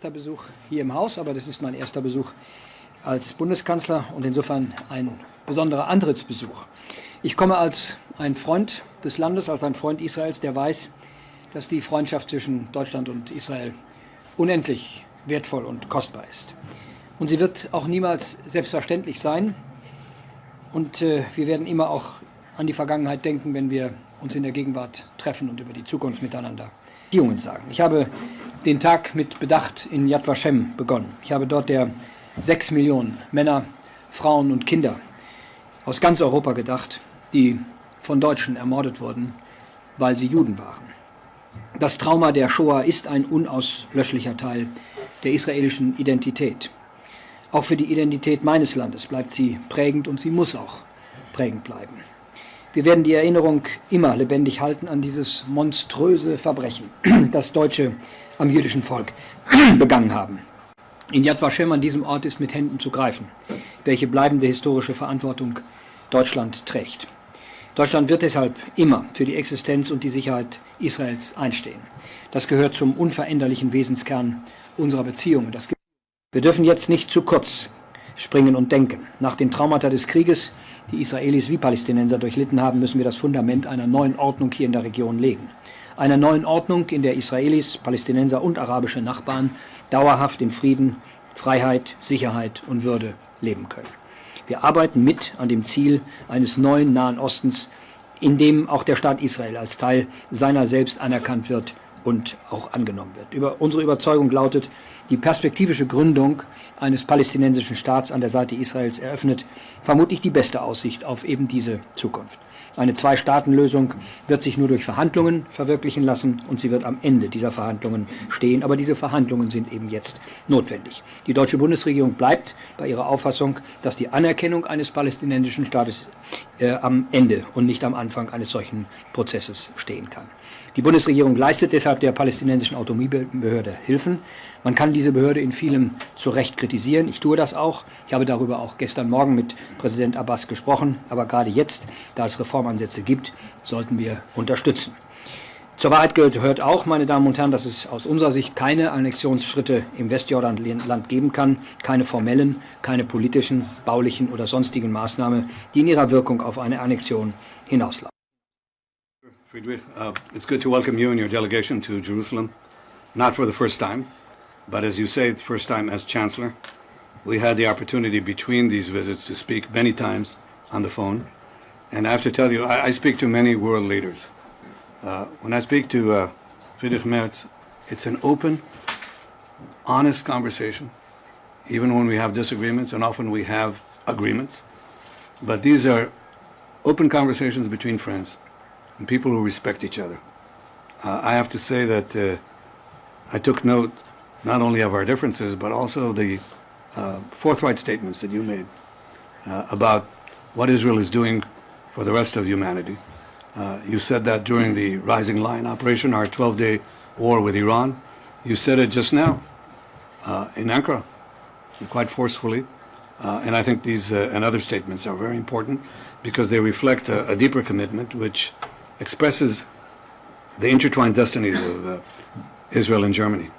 Besuch hier im Haus, aber das ist mein erster Besuch als Bundeskanzler und insofern ein besonderer Antrittsbesuch. Ich komme als ein Freund des Landes, als ein Freund Israels, der weiß, dass die Freundschaft zwischen Deutschland und Israel unendlich wertvoll und kostbar ist. Und sie wird auch niemals selbstverständlich sein. Und wir werden immer auch an die Vergangenheit denken, wenn wir uns in der Gegenwart treffen und über die Zukunft miteinander Beziehungen sagen. Ich habe den Tag mit Bedacht in Yad Vashem begonnen. Ich habe dort der 6 Millionen Männer, Frauen und Kinder aus ganz Europa gedacht, die von Deutschen ermordet wurden, weil sie Juden waren. Das Trauma der Shoah ist ein unauslöschlicher Teil der israelischen Identität. Auch für die Identität meines Landes bleibt sie prägend und sie muss auch prägend bleiben. Wir werden die Erinnerung immer lebendig halten an dieses monströse Verbrechen, das Deutsche am jüdischen Volk begangen haben. In Yad Vashem, an diesem Ort, ist mit Händen zu greifen, welche bleibende historische Verantwortung Deutschland trägt. Deutschland wird deshalb immer für die Existenz und die Sicherheit Israels einstehen. Das gehört zum unveränderlichen Wesenskern unserer Beziehungen. Wir dürfen jetzt nicht zu kurz springen und denken. Nach den Traumata des Krieges, die Israelis wie Palästinenser durchlitten haben, müssen wir das Fundament einer neuen Ordnung hier in der Region legen. Einer neuen Ordnung, in der Israelis, Palästinenser und arabische Nachbarn dauerhaft in Frieden, Freiheit, Sicherheit und Würde leben können. Wir arbeiten mit an dem Ziel eines neuen Nahen Ostens, in dem auch der Staat Israel als Teil seiner selbst anerkannt wird und auch angenommen wird. Unsere Überzeugung lautet, die perspektivische Gründung eines palästinensischen Staats an der Seite Israels eröffnet vermutlich die beste Aussicht auf eben diese Zukunft. Eine Zwei-Staaten-Lösung wird sich nur durch Verhandlungen verwirklichen lassen und sie wird am Ende dieser Verhandlungen stehen. Aber diese Verhandlungen sind eben jetzt notwendig. Die deutsche Bundesregierung bleibt bei ihrer Auffassung, dass die Anerkennung eines palästinensischen Staates am Ende und nicht am Anfang eines solchen Prozesses stehen kann. Die Bundesregierung leistet deshalb der palästinensischen Autonomiebehörde Hilfen. Man kann diese Behörde in vielem zu Recht kritisieren. Ich tue das auch. Ich habe darüber auch gestern Morgen mit Präsident Abbas gesprochen. Aber gerade jetzt, da es Reformansätze gibt, sollten wir unterstützen. Zur Wahrheit gehört auch, meine Damen und Herren, dass es aus unserer Sicht keine Annexionsschritte im Westjordanland geben kann, keine formellen, keine politischen, baulichen oder sonstigen Maßnahmen, die in ihrer Wirkung auf eine Annexion hinauslaufen. Friedrich, it's good to welcome you and your delegation to Jerusalem, not for the first time, but as you say, the first time as Chancellor. We had the opportunity between these visits to speak many times on the phone, and I have to tell you, I speak to many world leaders. When I speak to Friedrich Merz, it's an open, honest conversation, even when we have disagreements, and often we have agreements, but these are open conversations between friends and people who respect each other. I have to say that I took note not only of our differences, but also the forthright statements that you made about what Israel is doing for the rest of humanity. You said that during the Rising Lion operation, our 12-day war with Iran. You said it just now in Ankara, quite forcefully. And I think these and other statements are very important because they reflect a deeper commitment which expresses the intertwined destinies of Israel and Germany.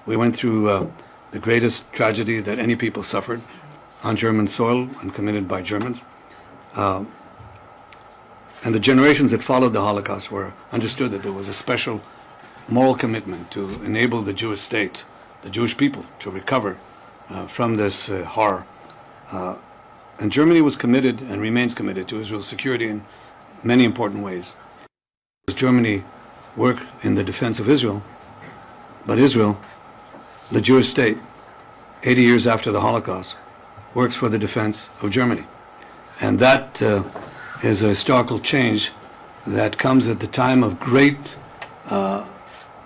We went through the greatest tragedy that any people suffered on German soil and committed by Germans. And the generations that followed the Holocaust were understood that there was a special moral commitment to enable the Jewish state, the Jewish people, to recover from this horror. And Germany was committed and remains committed to Israel's security in many important ways. Germany work in the defense of Israel, but Israel, the Jewish state, 80 years after the Holocaust, works for the defense of Germany. And that is a historical change that comes at the time of great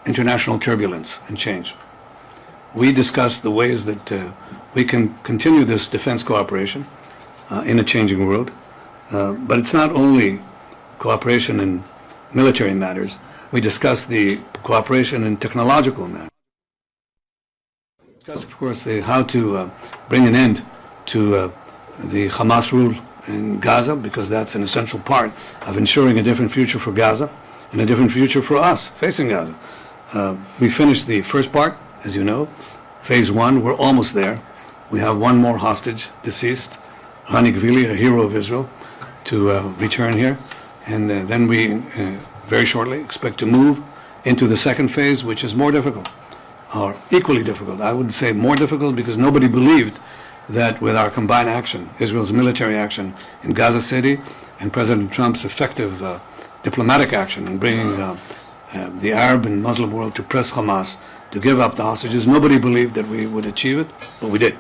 international turbulence and change. We discussed the ways that we can continue this defense cooperation in a changing world, but it's not only cooperation in military matters. We discussed the cooperation in technological matters. We discussed, of course, how to bring an end to the Hamas rule in Gaza, because that's an essential part of ensuring a different future for Gaza and a different future for us facing Gaza. We finished the first part, as you know, Phase one, we're almost there. We have one more hostage, deceased, Hanikvili, a hero of Israel, to return here. And then we very shortly expect to move into the second phase, which is more difficult, or equally difficult. I would say more difficult because nobody believed that with our combined action, Israel's military action in Gaza City and President Trump's effective diplomatic action in bringing the Arab and Muslim world to press Hamas to give up the hostages, nobody believed that we would achieve it, but we did.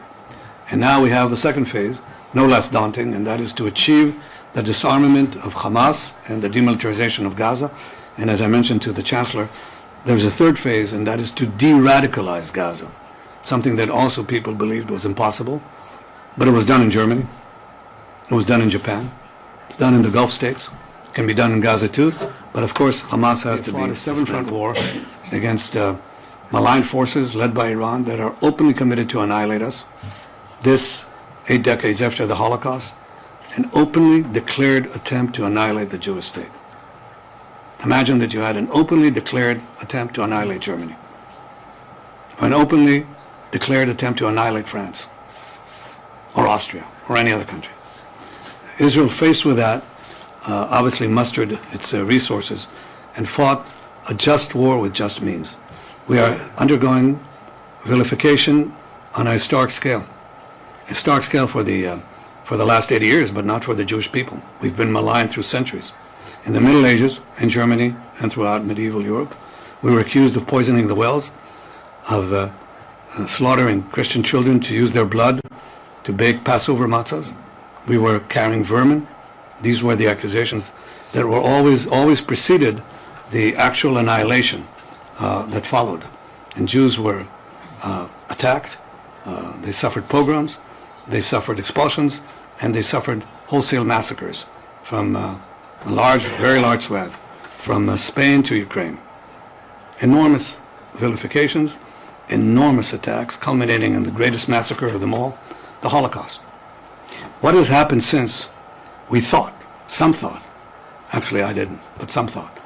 And now we have a second phase, no less daunting, and that is to achieve the disarmament of Hamas and the demilitarization of Gaza. And as I mentioned to the Chancellor, there's a third phase, and that is to de-radicalize Gaza, something that also people believed was impossible. But it was done in Germany. It was done in Japan. It's done in the Gulf states. It can be done in Gaza too. But of course, Hamas has to be a seven-front war against malign forces led by Iran that are openly committed to annihilate us. This, 8 decades after the Holocaust, an openly declared attempt to annihilate the Jewish state. Imagine that you had an openly declared attempt to annihilate Germany, or an openly declared attempt to annihilate France, or Austria, or any other country. Israel, faced with that, obviously mustered its resources and fought a just war with just means. We are undergoing vilification on a historic scale for the last 80 years, but not for the Jewish people. We've been maligned through centuries. In the Middle Ages, in Germany, and throughout medieval Europe, we were accused of poisoning the wells, of slaughtering Christian children to use their blood to bake Passover matzahs. We were carrying vermin. These were the accusations that were always preceded the actual annihilation that followed. And Jews were attacked. They suffered pogroms. They suffered expulsions, and they suffered wholesale massacres from a very large swath, from Spain to Ukraine. Enormous vilifications, enormous attacks, culminating in the greatest massacre of them all, the Holocaust. What has happened since? We thought, some thought, actually I didn't, but some thought,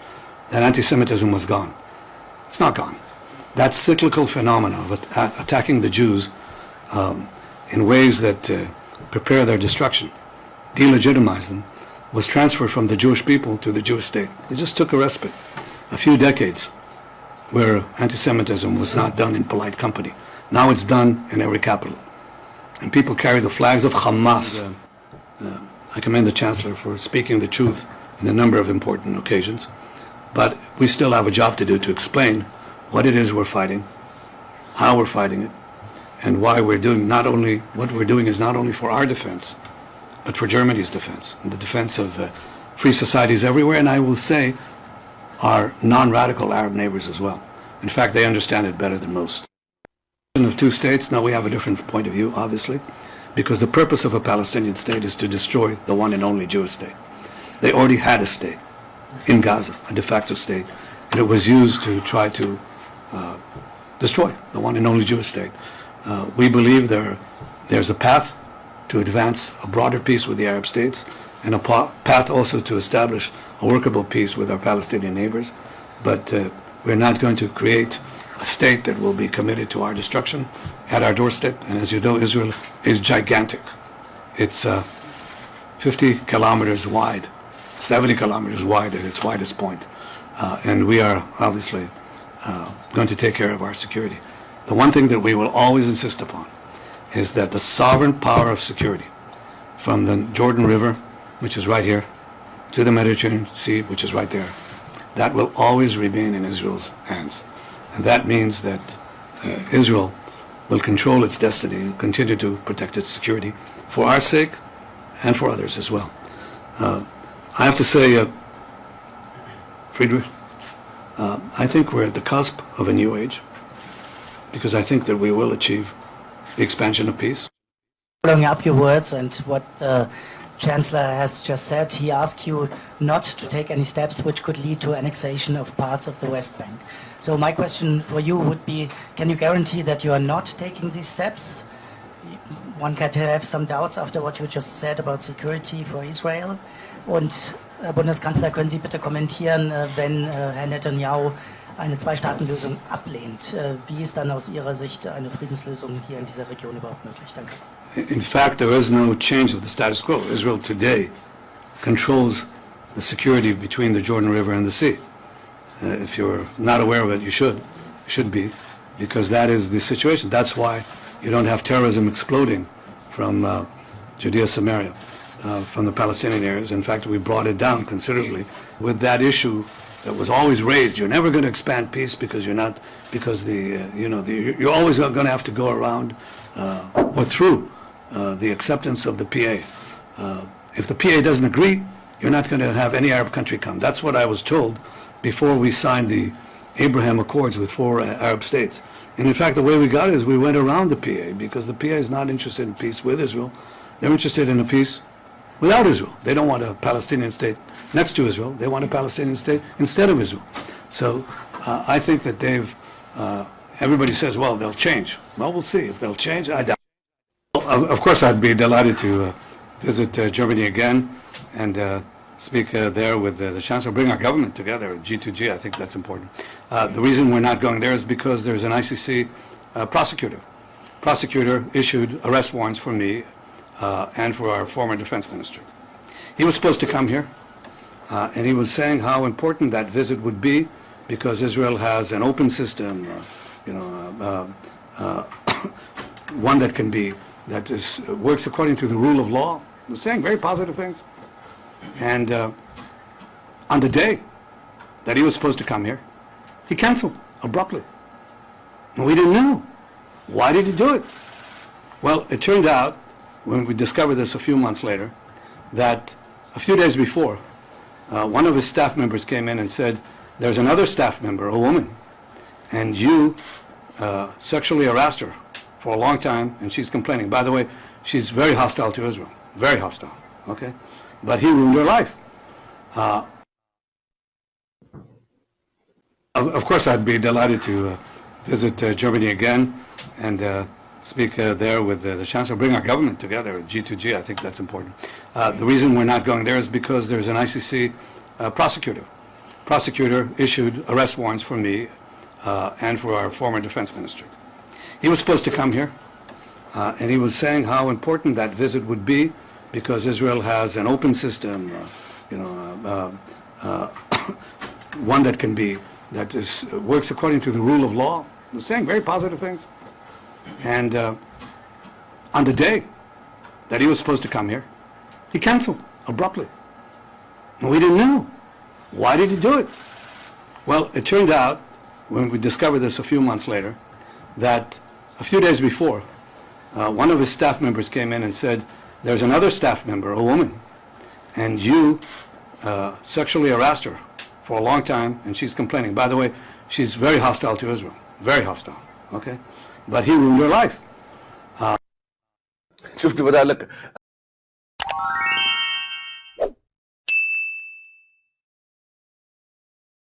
that anti-Semitism was gone. It's not gone. That cyclical phenomena of attacking the Jews in ways that prepare their destruction, delegitimize them, was transferred from the Jewish people to the Jewish state. It just took a respite, a few decades, where anti-Semitism was not done in polite company. Now it's done in every capital. And people carry the flags of Hamas. I commend the Chancellor for speaking the truth in a number of important occasions. But we still have a job to do to explain what it is we're fighting, how we're fighting it, and why we're doing what we're doing is not only for our defense, but for Germany's defense, and the defense of free societies everywhere, and I will say our non-radical Arab neighbors as well. In fact, they understand it better than most. Of two states, now we have a different point of view, obviously, because the purpose of a Palestinian state is to destroy the one and only Jewish state. They already had a state in Gaza, a de facto state, and it was used to try to destroy the one and only Jewish state. We believe there's a path to advance a broader peace with the Arab states, and a path also to establish a workable peace with our Palestinian neighbors. But we're not going to create a state that will be committed to our destruction at our doorstep. And as you know, Israel is gigantic. It's 50 kilometers wide, 70 kilometers wide at its widest point. And we are obviously going to take care of our security. The one thing that we will always insist upon is that the sovereign power of security, from the Jordan River, which is right here, to the Mediterranean Sea, which is right there, that will always remain in Israel's hands. And that means that Israel will control its destiny and continue to protect its security for our sake and for others as well. I have to say, Friedrich, I think we're at the cusp of a new age, because I think that we will achieve the expansion of peace. Following up your words and what the Chancellor has just said, he asked you not to take any steps which could lead to annexation of parts of the West Bank. So my question for you would be, can you guarantee that you are not taking these steps? One can have some doubts after what you just said about security for Israel. Und Bundeskanzler, können Sie bitte kommentieren, wenn Herr Netanyahu eine Zwei-Staaten-Lösung ablehnt. Wie ist dann aus Ihrer Sicht eine Friedenslösung hier in dieser Region überhaupt möglich? Danke. In fact, there is no change of the status quo. Israel today controls the security between the Jordan River and the sea. If you're not aware of it, you should be, because that is the situation. That's why you don't have terrorism exploding from Judea, Samaria, from the Palestinian areas. In fact, we brought it down considerably with that issue that was always raised. You're never going to expand peace because you're not, because you're always going to have to go around or through the acceptance of the PA. If the PA doesn't agree, you're not going to have any Arab country come. That's what I was told before we signed the Abraham Accords with 4 Arab states. And in fact, the way we got it is we went around the PA, because the PA is not interested in peace with Israel. They're interested in a peace without Israel. They don't want a Palestinian state next to Israel. They want a Palestinian state instead of Israel. So I think that everybody says, well, they'll change. Well, we'll see. If they'll change, I doubt. Of course, I'd be delighted to visit Germany again and speak there with the Chancellor, bring our government together, G2G. I think that's important. The reason we're not going there is because there's an ICC prosecutor. Prosecutor issued arrest warrants for me and for our former defense minister. He was supposed to come here, and he was saying how important that visit would be, because Israel has an open system, one that can be, works according to the rule of law. He was saying very positive things. And on the day that he was supposed to come here, he canceled abruptly. And we didn't know. Why did he do it? Well, it turned out, when we discovered this a few months later, that a few days before, one of his staff members came in and said, there's another staff member, a woman, and you sexually harassed her for a long time, and she's complaining. By the way, she's very hostile to Israel, very hostile, okay? But he ruined her life. Of course, I'd be delighted to visit Germany again and speak there with the Chancellor, bring our government together, G2G. I think that's important. The reason we're not going there is because there's an ICC prosecutor. Prosecutor issued arrest warrants for me and for our former defense minister. He was supposed to come here, and he was saying how important that visit would be, because Israel has an open system, one that can be, works according to the rule of law. He was saying very positive things. And on the day that he was supposed to come here, he canceled abruptly. And we didn't know. Why did he do it? Well, it turned out, when we discovered this a few months later, that a few days before, one of his staff members came in and said, there's another staff member, a woman, and you sexually harassed her for a long time, and she's complaining. By the way, she's very hostile to Israel, very hostile, okay? But he ruined her life. شفت بدأ لك